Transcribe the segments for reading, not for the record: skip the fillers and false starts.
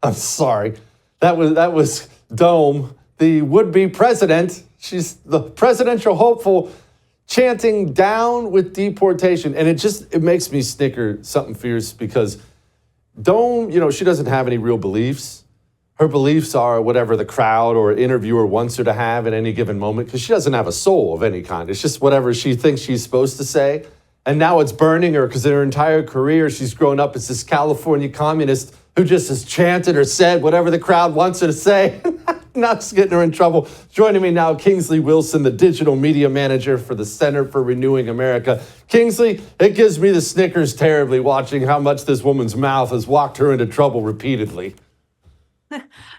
I'm sorry. That was Dome, the would-be president. She's the presidential hopeful chanting down with deportation. And it makes me snicker something fierce because Dome, she doesn't have any real beliefs. Her beliefs are whatever the crowd or interviewer wants her to have at any given moment because she doesn't have a soul of any kind. It's just whatever she thinks she's supposed to say. And now it's burning her because in her entire career, she's grown up as this California communist who just has chanted or said whatever the crowd wants her to say. Now it's getting her in trouble. Joining me now, Kingsley Wilson, the digital media manager for the Center for Renewing America. Kingsley, it gives me the snickers terribly watching how much this woman's mouth has walked her into trouble repeatedly.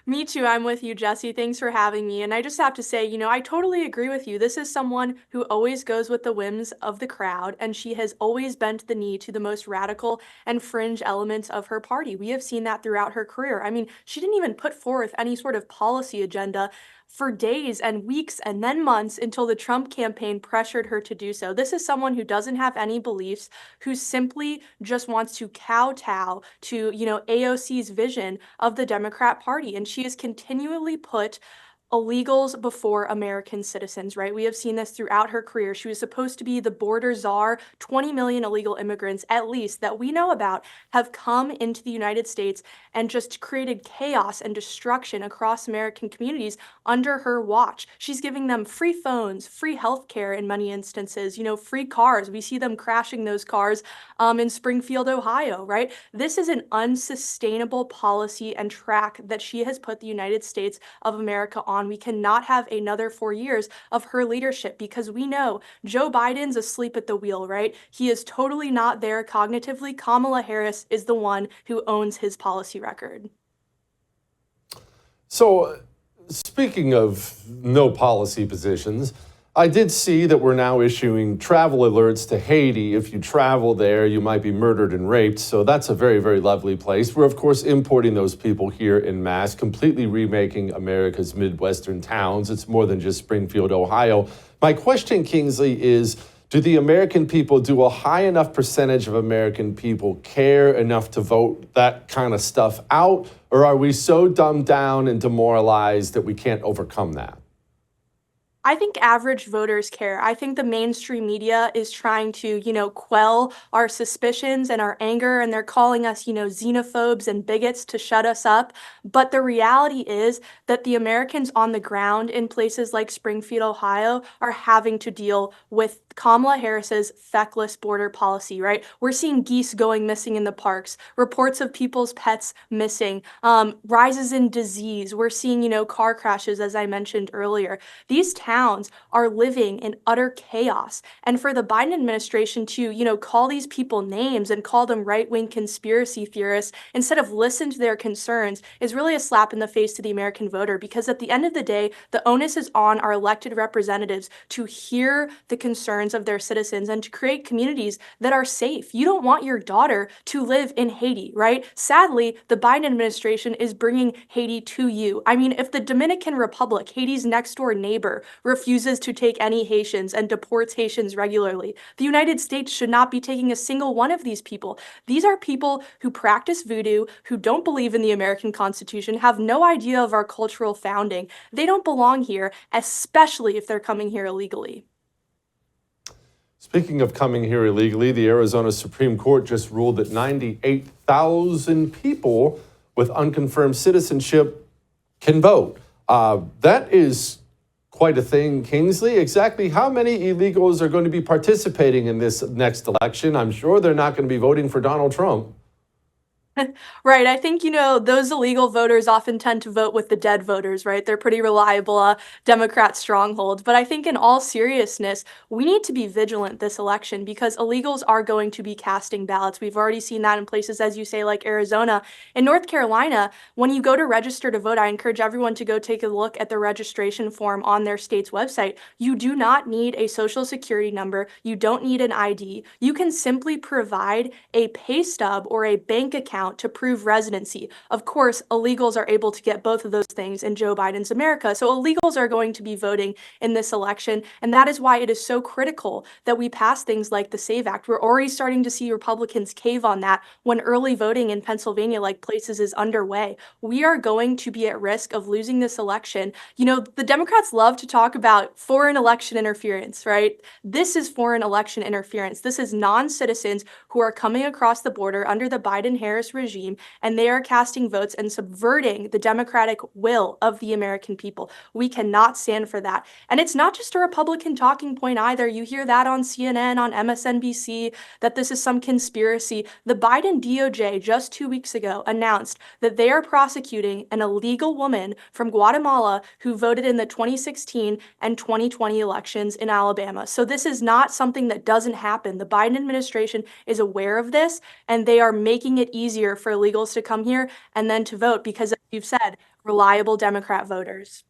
Me too. I'm with you, Jesse. Thanks for having me. And I just have to say, I totally agree with you. This is someone who always goes with the whims of the crowd, and she has always bent the knee to the most radical and fringe elements of her party. We have seen that throughout her career. I mean, she didn't even put forth any sort of policy agenda for days and weeks and then months until the Trump campaign pressured her to do so. This is someone who doesn't have any beliefs, who simply just wants to kowtow to, AOC's vision of the Democrat Party. And she has continually put illegals before American citizens, right? We have seen this throughout her career. She was supposed to be the border czar. 20 million illegal immigrants, at least, that we know about, have come into the United States and just created chaos and destruction across American communities under her watch. She's giving them free phones, free healthcare in many instances, free cars. We see them crashing those cars in Springfield, Ohio, right? This is an unsustainable policy and track that she has put the United States of America on. We cannot have another 4 years of her leadership because we know Joe Biden's asleep at the wheel, right? He is totally not there cognitively. Kamala Harris is the one who owns his policy record. So, speaking of no policy positions, I did see that we're now issuing travel alerts to Haiti. If you travel there, you might be murdered and raped. So that's a very, very lovely place. We're, of course, importing those people here in mass, completely remaking America's Midwestern towns. It's more than just Springfield, Ohio. My question, Kingsley, is do the American people, do a high enough percentage of American people care enough to vote that kind of stuff out? Or are we so dumbed down and demoralized that we can't overcome that? I think average voters care. I think the mainstream media is trying to, quell our suspicions and our anger, and they're calling us, xenophobes and bigots to shut us up. But the reality is that the Americans on the ground in places like Springfield, Ohio, are having to deal with Kamala Harris's feckless border policy, right? We're seeing geese going missing in the parks, reports of people's pets missing, rises in disease. We're seeing, car crashes, as I mentioned earlier. These towns are living in utter chaos. And for the Biden administration to, call these people names and call them right-wing conspiracy theorists instead of listen to their concerns is really a slap in the face to the American voter, because at the end of the day, the onus is on our elected representatives to hear the concerns of their citizens and to create communities that are safe. You don't want your daughter to live in Haiti, right? Sadly, the Biden administration is bringing Haiti to you. I mean, if the Dominican Republic, Haiti's next door neighbor, refuses to take any Haitians and deports Haitians regularly, the United States should not be taking a single one of these people. These are people who practice voodoo, who don't believe in the American Constitution, have no idea of our cultural founding. They don't belong here, especially if they're coming here illegally. Speaking of coming here illegally, the Arizona Supreme Court just ruled that 98,000 people with unconfirmed citizenship can vote. That is quite a thing, Kingsley. Exactly how many illegals are going to be participating in this next election? I'm sure they're not going to be voting for Donald Trump. Right. I think, those illegal voters often tend to vote with the dead voters, right? They're pretty reliable Democrat strongholds. But I think in all seriousness, we need to be vigilant this election because illegals are going to be casting ballots. We've already seen that in places, as you say, like Arizona. In North Carolina, when you go to register to vote, I encourage everyone to go take a look at the registration form on their state's website. You do not need a social security number. You don't need an ID. You can simply provide a pay stub or a bank account amount to prove residency. Of course, illegals are able to get both of those things in Joe Biden's America. So illegals are going to be voting in this election. And that is why it is so critical that we pass things like the SAVE Act. We're already starting to see Republicans cave on that when early voting in Pennsylvania, like places, is underway. We are going to be at risk of losing this election. You know, the Democrats love to talk about foreign election interference, right? This is foreign election interference. This is non-citizens who are coming across the border under the Biden-Harris regime, and they are casting votes and subverting the democratic will of the American people. We cannot stand for that. And it's not just a Republican talking point either. You hear that on CNN, on MSNBC, that this is some conspiracy. The Biden DOJ just 2 weeks ago announced that they are prosecuting an illegal woman from Guatemala who voted in the 2016 and 2020 elections in Alabama. So this is not something that doesn't happen. The Biden administration is aware of this, and they are making it easier for illegals to come here and then to vote because, as you've said, reliable Democrat voters.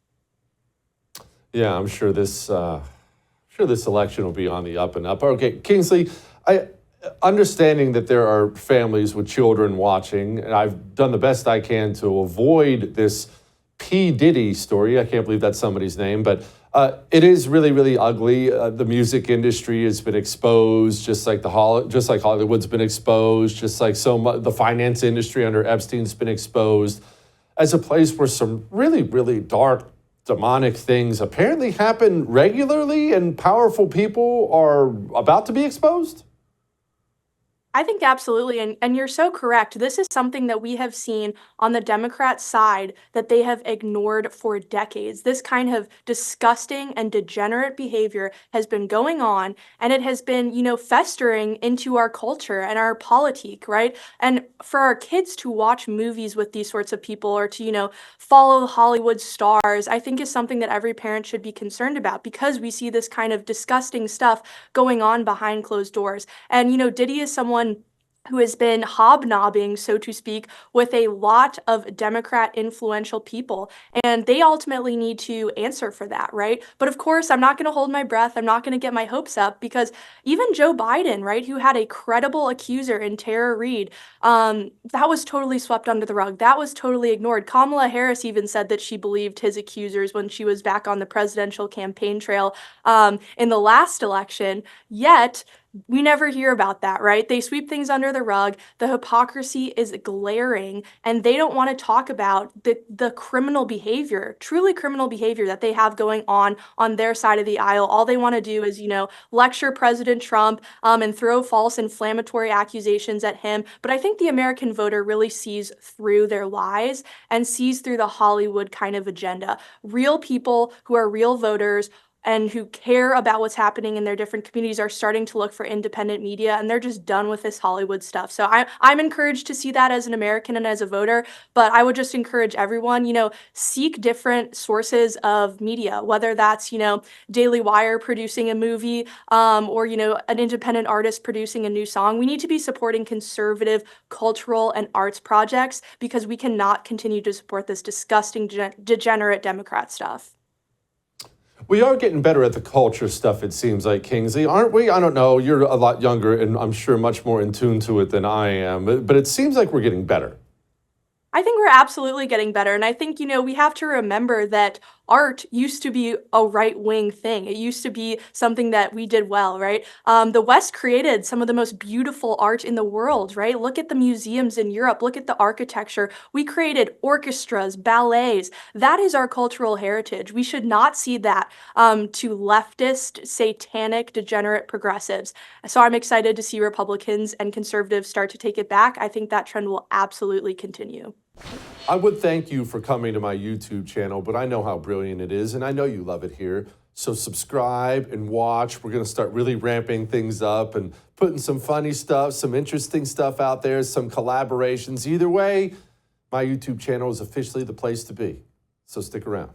Yeah, I'm sure this election will be on the up and up. Okay, Kingsley, understanding that there are families with children watching, and I've done the best I can to avoid this P. Diddy story. I can't believe that's somebody's name, but it is really, really ugly. The music industry has been exposed, just like Hollywood's been exposed, just like the finance industry under Epstein's been exposed, as a place where some really, really dark, demonic things apparently happen regularly, and powerful people are about to be exposed. I think absolutely, and you're so correct. This is something that we have seen on the Democrat side that they have ignored for decades. This kind of disgusting and degenerate behavior has been going on, and it has been, festering into our culture and our politique, right? And for our kids to watch movies with these sorts of people or to, follow Hollywood stars, I think is something that every parent should be concerned about because we see this kind of disgusting stuff going on behind closed doors. And, Diddy is someone who has been hobnobbing, so to speak, with a lot of Democrat influential people. And they ultimately need to answer for that, right? But of course, I'm not going to hold my breath. I'm not going to get my hopes up because even Joe Biden, right, who had a credible accuser in Tara Reade, that was totally swept under the rug. That was totally ignored. Kamala Harris even said that she believed his accusers when she was back on the presidential campaign trail in the last election. Yet, we never hear about that, right? They sweep things under the rug. The hypocrisy is glaring, and they don't want to talk about the criminal behavior, truly criminal behavior that they have going on their side of the aisle. All they want to do is, lecture President Trump and throw false inflammatory accusations at him. But I think the American voter really sees through their lies and sees through the Hollywood kind of agenda. Real people who are real voters and who care about what's happening in their different communities are starting to look for independent media, and they're just done with this Hollywood stuff. So I'm encouraged to see that as an American and as a voter, but I would just encourage everyone, seek different sources of media, whether that's, Daily Wire producing a movie or, an independent artist producing a new song. We need to be supporting conservative cultural and arts projects because we cannot continue to support this disgusting, degenerate Democrat stuff. We are getting better at the culture stuff, it seems like, Kingsley, aren't we? I don't know. You're a lot younger and I'm sure much more in tune to it than I am, but it seems like we're getting better. I think we're absolutely getting better. And I think, we have to remember that art used to be a right-wing thing. It used to be something that we did well, right? The West created some of the most beautiful art in the world, right? Look at the museums in Europe. Look at the architecture. We created orchestras, ballets. That is our cultural heritage. We should not cede that to leftist, satanic, degenerate progressives. So I'm excited to see Republicans and conservatives start to take it back. I think that trend will absolutely continue. I would thank you for coming to my YouTube channel, but I know how brilliant it is, and I know you love it here. So subscribe and watch. We're going to start really ramping things up and putting some funny stuff, some interesting stuff out there, some collaborations. Either way, my YouTube channel is officially the place to be. So stick around.